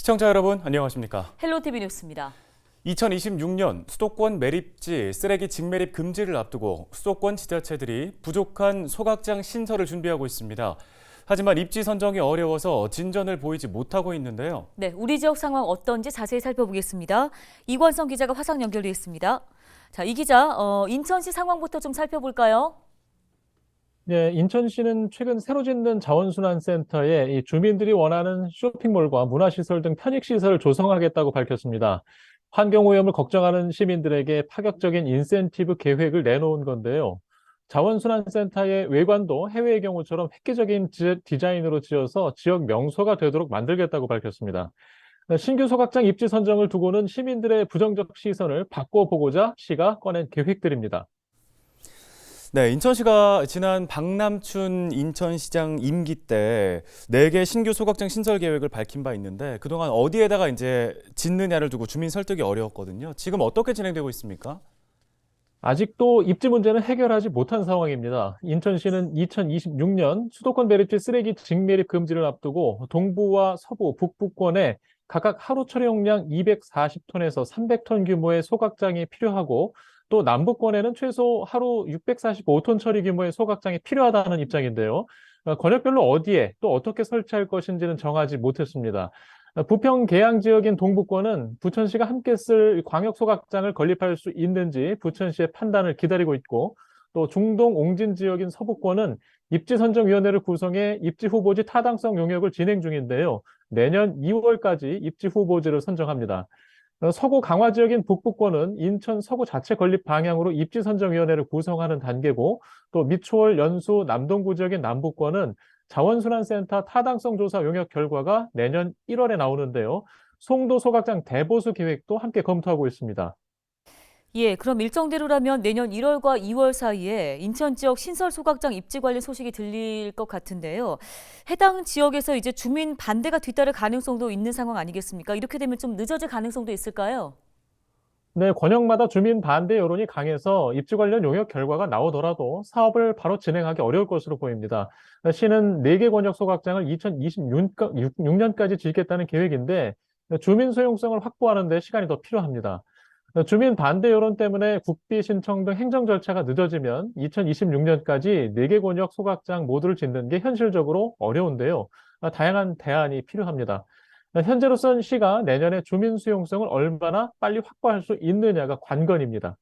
시청자 여러분, 안녕하십니까? 헬로티비 뉴스입니다. 2026년 수도권 매립지 쓰레기 직매립 금지를 앞두고 수도권 지자체들이 부족한 소각장 신설을 준비하고 있습니다. 하지만 입지 선정이 어려워서 진전을 보이지 못하고 있는데요. 네, 우리 지역 상황 어떤지 자세히 살펴보겠습니다. 이권성 기자가 화상 연결돼 있습니다. 자, 이 기자, 인천시 상황부터 좀 살펴볼까요? 네, 인천시는 최근 새로 짓는 자원순환센터에 이 주민들이 원하는 쇼핑몰과 문화시설 등 편익시설을 조성하겠다고 밝혔습니다. 환경오염을 걱정하는 시민들에게 파격적인 인센티브 계획을 내놓은 건데요. 자원순환센터의 외관도 해외의 경우처럼 획기적인 디자인으로 지어서 지역 명소가 되도록 만들겠다고 밝혔습니다. 신규 소각장 입지 선정을 두고는 시민들의 부정적 시선을 바꿔보고자 시가 꺼낸 계획들입니다. 네, 인천시가 지난 박남춘 인천시장 임기 때 4개 신규 소각장 신설 계획을 밝힌 바 있는데 그동안 어디에다가 이제 짓느냐를 두고 주민 설득이 어려웠거든요. 지금 어떻게 진행되고 있습니까? 아직도 입지 문제는 해결하지 못한 상황입니다. 인천시는 2026년 수도권 매립지 쓰레기 직매립 금지를 앞두고 동부와 서부, 북부권에 각각 하루 처리용량 240톤에서 300톤 규모의 소각장이 필요하고 또 남부권에는 최소 하루 645톤 처리 규모의 소각장이 필요하다는 입장인데요. 권역별로 어디에 또 어떻게 설치할 것인지는 정하지 못했습니다. 부평 계양 지역인 동부권은 부천시가 함께 쓸 광역 소각장을 건립할 수 있는지 부천시의 판단을 기다리고 있고 또 중동 옹진 지역인 서부권은 입지선정위원회를 구성해 입지 후보지 타당성 용역을 진행 중인데요. 내년 2월까지 입지 후보지를 선정합니다. 서구 강화 지역인 북부권은 인천 서구 자체 건립 방향으로 입지선정위원회를 구성하는 단계고 또 미추홀 연수 남동구 지역인 남부권은 자원순환센터 타당성 조사 용역 결과가 내년 1월에 나오는데요. 송도 소각장 대보수 계획도 함께 검토하고 있습니다. 예, 그럼 일정대로라면 내년 1월과 2월 사이에 인천 지역 신설 소각장 입지 관련 소식이 들릴 것 같은데요. 해당 지역에서 이제 주민 반대가 뒤따를 가능성도 있는 상황 아니겠습니까? 이렇게 되면 좀 늦어질 가능성도 있을까요? 네, 권역마다 주민 반대 여론이 강해서 입지 관련 용역 결과가 나오더라도 사업을 바로 진행하기 어려울 것으로 보입니다. 시는 4개 권역 소각장을 2026년까지 짓겠다는 계획인데 주민 수용성을 확보하는 데 시간이 더 필요합니다. 주민 반대 여론 때문에 국비 신청 등 행정 절차가 늦어지면 2026년까지 4개 권역 소각장 모두를 짓는 게 현실적으로 어려운데요. 다양한 대안이 필요합니다. 현재로선 시가 내년에 주민 수용성을 얼마나 빨리 확보할 수 있느냐가 관건입니다.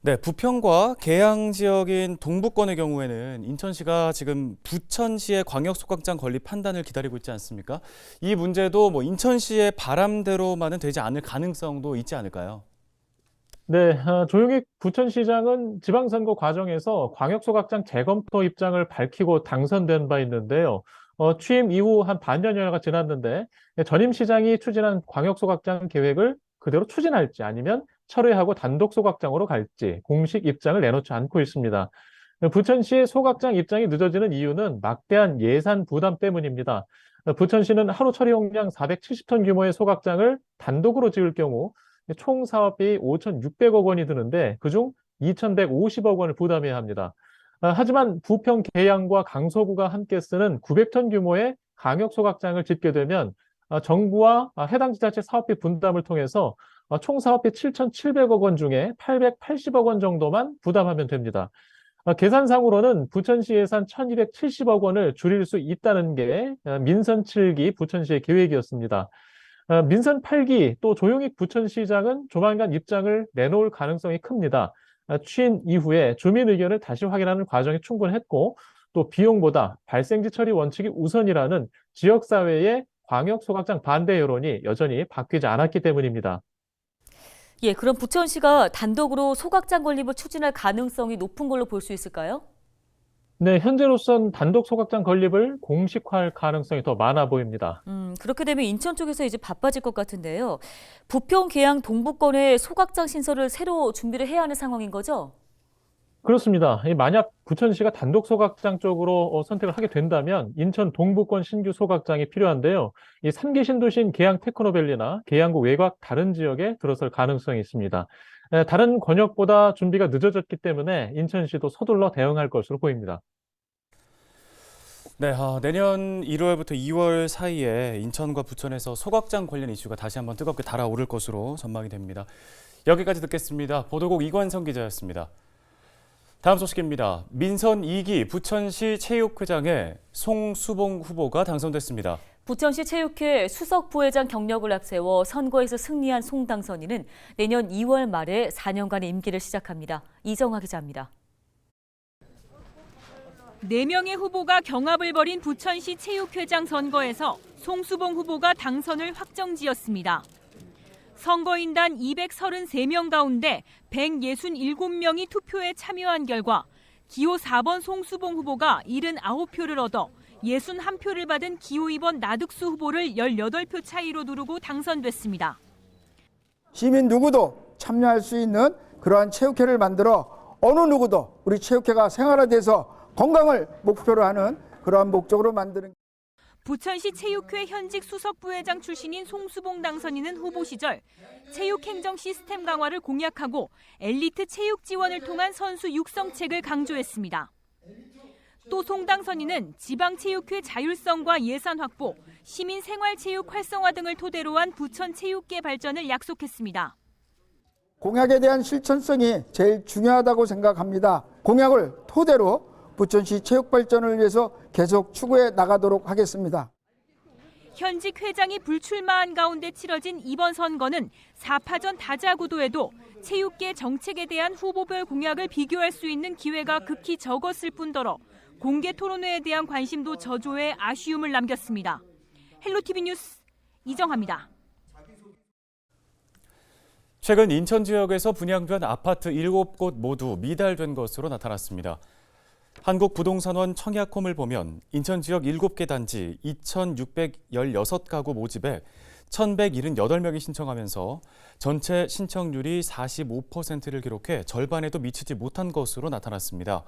네, 부평과 계양 지역인 동부권의 경우에는 인천시가 지금 부천시의 광역 소각장 건립 판단을 기다리고 있지 않습니까? 이 문제도 뭐 인천시의 바람대로만은 되지 않을 가능성도 있지 않을까요? 네, 조용익 부천시장은 지방선거 과정에서 광역소각장 재검토 입장을 밝히고 당선된 바 있는데요. 취임 이후 한 반년여가 지났는데 전임 시장이 추진한 광역소각장 계획을 그대로 추진할지 아니면 철회하고 단독 소각장으로 갈지 공식 입장을 내놓지 않고 있습니다. 부천시의 소각장 입장이 늦어지는 이유는 막대한 예산 부담 때문입니다. 부천시는 하루 처리 용량 470톤 규모의 소각장을 단독으로 지을 경우 총 사업비 5,600억 원이 드는데 그중 2,150억 원을 부담해야 합니다. 하지만 부평 계양과 강서구가 함께 쓰는 900톤 규모의 강역 소각장을 짓게 되면 정부와 해당 지자체 사업비 분담을 통해서 총 사업비 7,700억 원 중에 880억 원 정도만 부담하면 됩니다. 계산상으로는 부천시 예산 1,270억 원을 줄일 수 있다는 게 민선 7기 부천시의 계획이었습니다. 민선 8기 또 조용익 부천시장은 조만간 입장을 내놓을 가능성이 큽니다. 취임 이후에 주민 의견을 다시 확인하는 과정이 충분했고 또 비용보다 발생지 처리 원칙이 우선이라는 지역사회의 광역 소각장 반대 여론이 여전히 바뀌지 않았기 때문입니다. 예, 그럼 부천시가 단독으로 소각장 건립을 추진할 가능성이 높은 걸로 볼 수 있을까요? 네, 현재로선 단독 소각장 건립을 공식화할 가능성이 더 많아 보입니다. 그렇게 되면 인천 쪽에서 이제 바빠질 것 같은데요. 부평 계양 동부권에 소각장 신설을 새로 준비를 해야 하는 상황인 거죠? 그렇습니다. 만약 부천시가 단독 소각장 쪽으로 선택을 하게 된다면 인천 동부권 신규 소각장이 필요한데요. 이 3기 신도시인 계양 테크노밸리나 계양구 외곽 다른 지역에 들어설 가능성이 있습니다. 다른 권역보다 준비가 늦어졌기 때문에 인천시도 서둘러 대응할 것으로 보입니다. 네, 내년 1월부터 2월 사이에 인천과 부천에서 소각장 관련 이슈가 다시 한번 뜨겁게 달아오를 것으로 전망이 됩니다. 여기까지 듣겠습니다. 보도국 이관성 기자였습니다. 다음 소식입니다. 민선 2기 부천시 체육회장에 송수봉 후보가 당선됐습니다. 부천시 체육회 수석 부회장 경력을 앞세워 선거에서 승리한 송 당선인은 내년 2월 말에 4년간의 임기를 시작합니다. 이정화 기자입니다. 4명의 후보가 경합을 벌인 부천시 체육회장 선거에서 송수봉 후보가 당선을 확정지었습니다. 선거인단 233명 가운데 167명이 투표에 참여한 결과 기호 4번 송수봉 후보가 79표를 얻어 61표를 받은 기호 2번 나득수 후보를 18표 차이로 누르고 당선됐습니다. 시민 누구도 참여할 수 있는 그러한 체육회를 만들어 어느 누구도 우리 체육회가 생활화돼서 건강을 목표로 하는 그러한 목적으로 만드는. 부천시 체육회 현직 수석부회장 출신인 송수봉 당선인은 후보 시절 체육행정 시스템 강화를 공약하고 엘리트 체육 지원을 통한 선수 육성책을 강조했습니다. 또 송 당선인은 지방체육회 자율성과 예산 확보, 시민생활체육 활성화 등을 토대로 한 부천 체육계 발전을 약속했습니다. 공약에 대한 실천성이 제일 중요하다고 생각합니다. 공약을 토대로 부천시 체육 발전을 위해서 계속 추구해 나가도록 하겠습니다. 현직 회장이 불출마한 가운데 치러진 이번 선거는 4파전 다자구도에도 체육계 정책에 대한 후보별 공약을 비교할 수 있는 기회가 극히 적었을 뿐더러 공개 토론회에 대한 관심도 저조해 아쉬움을 남겼습니다. 헬로티비 뉴스 이정화입니다. 최근 인천 지역에서 분양된 아파트 7곳 모두 미달된 것으로 나타났습니다. 한국부동산원 청약홈을 보면 인천 지역 7개 단지 2,616가구 모집에 1,178명이 신청하면서 전체 신청률이 45%를 기록해 절반에도 미치지 못한 것으로 나타났습니다.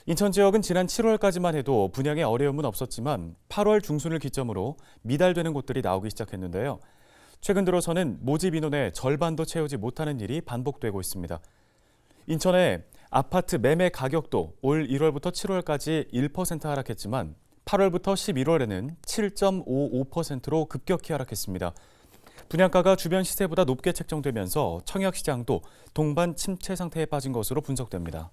인천 지역은 지난 7월까지만 해도 분양에 어려움은 없었지만 8월 중순을 기점으로 미달되는 곳들이 나오기 시작했는데요. 최근 들어서는 모집 인원의 절반도 채우지 못하는 일이 반복되고 있습니다. 인천의 아파트 매매 가격도 올 1월부터 7월까지 1% 하락했지만 8월부터 11월에는 7.55%로 급격히 하락했습니다. 분양가가 주변 시세보다 높게 책정되면서 청약 시장도 동반 침체 상태에 빠진 것으로 분석됩니다.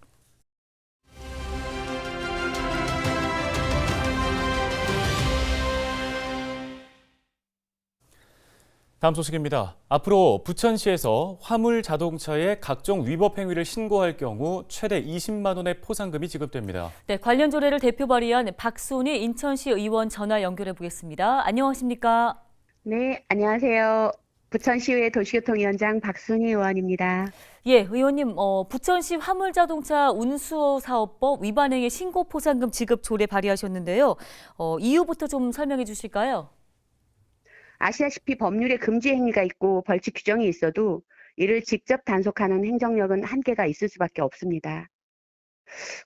다음 소식입니다. 앞으로 부천시에서 화물 자동차의 각종 위법 행위를 신고할 경우 최대 20만 원의 포상금이 지급됩니다. 네, 관련 조례를 대표 발의한 박순희 인천시 의원 전화 연결해 보겠습니다. 안녕하십니까? 네, 안녕하세요. 부천시의회 도시교통위원장 박순희 의원입니다. 예, 의원님, 부천시 화물자동차 운수사업법 위반행위 신고 포상금 지급 조례 발의하셨는데요. 이유부터 좀 설명해 주실까요? 아시다시피 법률에 금지 행위가 있고 벌칙 규정이 있어도 이를 직접 단속하는 행정력은 한계가 있을 수밖에 없습니다.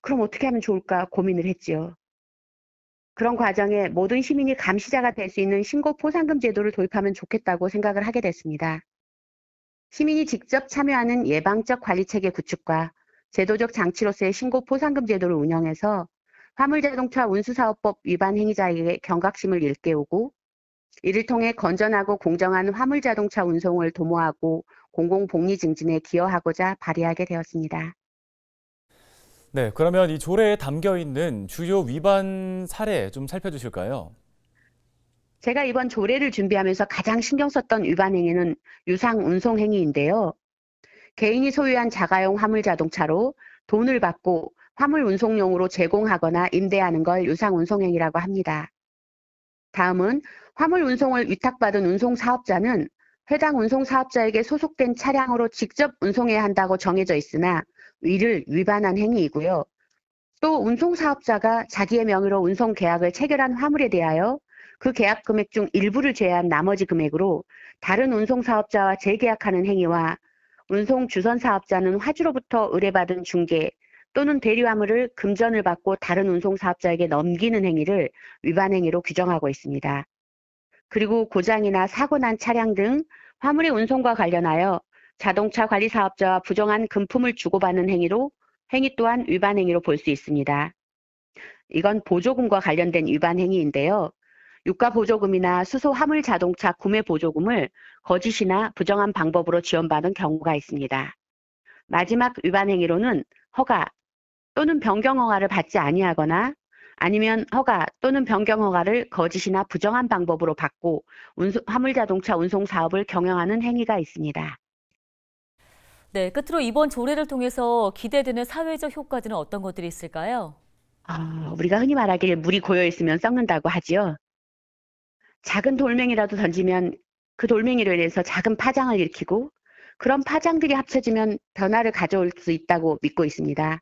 그럼 어떻게 하면 좋을까 고민을 했지요. 그런 과정에 모든 시민이 감시자가 될 수 있는 신고 포상금 제도를 도입하면 좋겠다고 생각을 하게 됐습니다. 시민이 직접 참여하는 예방적 관리체계 구축과 제도적 장치로서의 신고 포상금 제도를 운영해서 화물자동차 운수사업법 위반 행위자에게 경각심을 일깨우고 이를 통해 건전하고 공정한 화물자동차 운송을 도모하고 공공복리 증진에 기여하고자 발의하게 되었습니다. 네, 그러면 이 조례에 담겨 있는 주요 위반 사례 좀 살펴주실까요? 제가 이번 조례를 준비하면서 가장 신경 썼던 위반 행위는 유상 운송 행위인데요. 개인이 소유한 자가용 화물자동차로 돈을 받고 화물 운송용으로 제공하거나 임대하는 걸 유상 운송 행위라고 합니다. 다음은 화물 운송을 위탁받은 운송사업자는 해당 운송사업자에게 소속된 차량으로 직접 운송해야 한다고 정해져 있으나 이를 위반한 행위이고요. 또 운송사업자가 자기의 명의로 운송계약을 체결한 화물에 대하여 그 계약 금액 중 일부를 제외한 나머지 금액으로 다른 운송사업자와 재계약하는 행위와 운송주선사업자는 화주로부터 의뢰받은 중개 또는 대리화물을 금전을 받고 다른 운송사업자에게 넘기는 행위를 위반 행위로 규정하고 있습니다. 그리고 고장이나 사고 난 차량 등 화물의 운송과 관련하여 자동차 관리 사업자와 부정한 금품을 주고받는 행위 또한 위반 행위로 볼 수 있습니다. 이건 보조금과 관련된 위반 행위인데요. 유가 보조금이나 수소 화물 자동차 구매 보조금을 거짓이나 부정한 방법으로 지원받은 경우가 있습니다. 마지막 위반 행위로는 허가 또는 변경 허가를 받지 아니하거나 아니면 허가 또는 변경 허가를 거짓이나 부정한 방법으로 받고 화물 자동차 운송 사업을 경영하는 행위가 있습니다. 네, 끝으로 이번 조례를 통해서 기대되는 사회적 효과들은 어떤 것들이 있을까요? 우리가 흔히 말하기를 물이 고여 있으면 썩는다고 하지요. 작은 돌멩이라도 던지면 그 돌멩이로 인해서 작은 파장을 일으키고 그런 파장들이 합쳐지면 변화를 가져올 수 있다고 믿고 있습니다.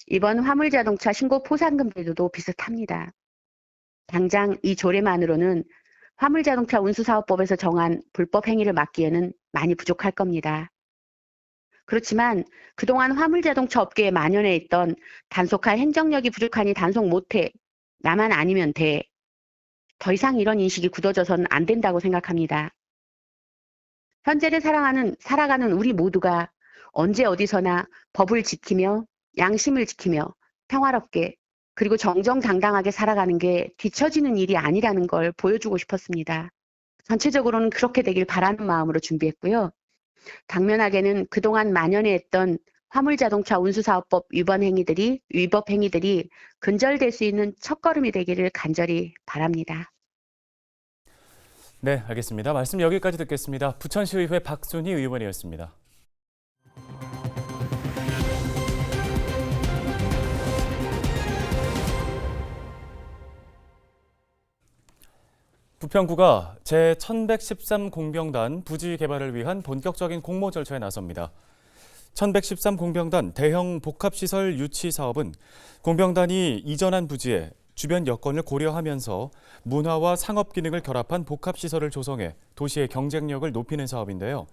이번 화물자동차 신고 포상금 제도도 비슷합니다. 당장 이 조례만으로는 화물자동차 운수사업법에서 정한 불법 행위를 막기에는 많이 부족할 겁니다. 그렇지만 그동안 화물자동차 업계에 만연해 있던 단속할 행정력이 부족하니 단속 못해, 나만 아니면 돼. 더 이상 이런 인식이 굳어져서는 안 된다고 생각합니다. 현재를 살아가는 우리 모두가 언제 어디서나 법을 지키며 양심을 지키며 평화롭게 그리고 정정당당하게 살아가는 게 뒤처지는 일이 아니라는 걸 보여주고 싶었습니다. 전체적으로는 그렇게 되길 바라는 마음으로 준비했고요. 당면하게는 그동안 만연해 있던 화물자동차 운수사업법 위법 행위들이 근절될 수 있는 첫걸음이 되기를 간절히 바랍니다. 네, 알겠습니다. 말씀 여기까지 듣겠습니다. 부천시의회 박순희 의원이었습니다. 부평구가 제1113 공병단 부지 개발을 위한 본격적인 공모 절차에 나섭니다. 1113 공병단 대형 복합시설 유치 사업은 공병단이 이전한 부지에 주변 여건을 고려하면서 문화와 상업 기능을 결합한 복합시설을 조성해 도시의 경쟁력을 높이는 사업인데요.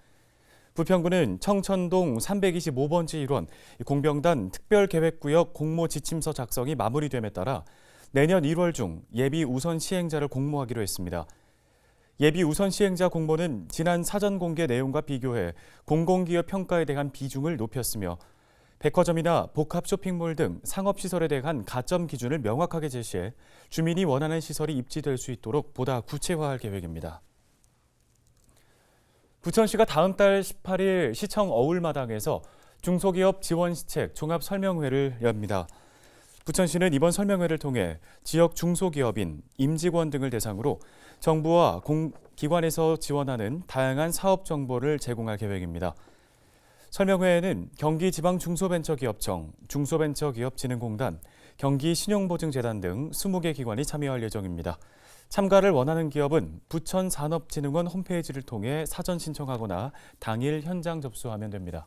부평구는 청천동 325번지 일원 공병단 특별계획구역 공모 지침서 작성이 마무리됨에 따라 내년 1월 중 예비 우선 시행자를 공모하기로 했습니다. 예비 우선 시행자 공모는 지난 사전 공개 내용과 비교해 공공기업 평가에 대한 비중을 높였으며 백화점이나 복합 쇼핑몰 등 상업시설에 대한 가점 기준을 명확하게 제시해 주민이 원하는 시설이 입지될 수 있도록 보다 구체화할 계획입니다. 부천시가 다음 달 18일 시청 어울마당에서 중소기업 지원시책 종합설명회를 엽니다. 부천시는 이번 설명회를 통해 지역 중소기업인, 임직원 등을 대상으로 정부와 기관에서 지원하는 다양한 사업 정보를 제공할 계획입니다. 설명회에는 경기지방중소벤처기업청, 중소벤처기업진흥공단, 경기신용보증재단 등 20개 기관이 참여할 예정입니다. 참가를 원하는 기업은 부천산업진흥원 홈페이지를 통해 사전 신청하거나 당일 현장 접수하면 됩니다.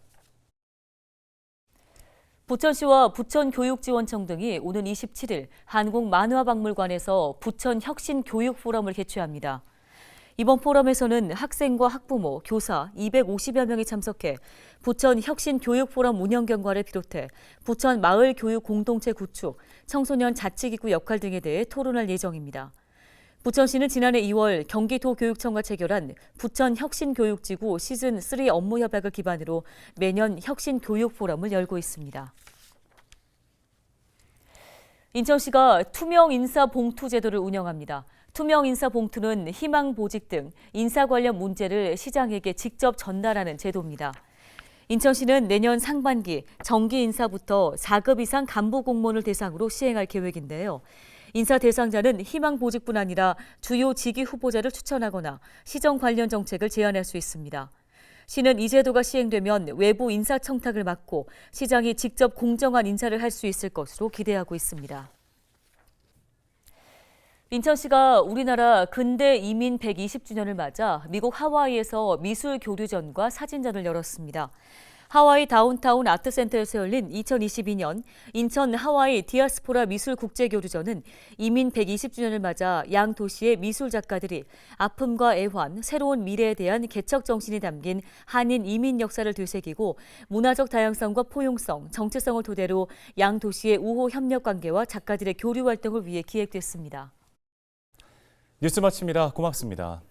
부천시와 부천교육지원청 등이 오는 27일 한국만화박물관에서 부천혁신교육포럼을 개최합니다. 이번 포럼에서는 학생과 학부모, 교사 250여 명이 참석해 부천혁신교육포럼 운영 경과를 비롯해 부천 마을교육 공동체 구축, 청소년 자치기구 역할 등에 대해 토론할 예정입니다. 부천시는 지난해 2월 경기도교육청과 체결한 부천혁신교육지구 시즌3 업무 협약을 기반으로 매년 혁신교육포럼을 열고 있습니다. 인천시가 투명 인사 봉투 제도를 운영합니다. 투명 인사 봉투는 희망보직 등 인사 관련 문제를 시장에게 직접 전달하는 제도입니다. 인천시는 내년 상반기 정기 인사부터 4급 이상 간부 공무원을 대상으로 시행할 계획인데요. 인사 대상자는 희망보직뿐 아니라 주요 직위 후보자를 추천하거나 시정 관련 정책을 제안할 수 있습니다. 시는 이 제도가 시행되면 외부 인사 청탁을 막고 시장이 직접 공정한 인사를 할 수 있을 것으로 기대하고 있습니다. 인천시가 우리나라 근대 이민 120주년을 맞아 미국 하와이에서 미술 교류전과 사진전을 열었습니다. 하와이 다운타운 아트센터에서 열린 2022년 인천 하와이 디아스포라 미술 국제교류전은 이민 120주년을 맞아 양 도시의 미술 작가들이 아픔과 애환, 새로운 미래에 대한 개척 정신이 담긴 한인 이민 역사를 되새기고 문화적 다양성과 포용성, 정체성을 토대로 양 도시의 우호 협력 관계와 작가들의 교류 활동을 위해 기획됐습니다. 뉴스 마칩니다. 고맙습니다.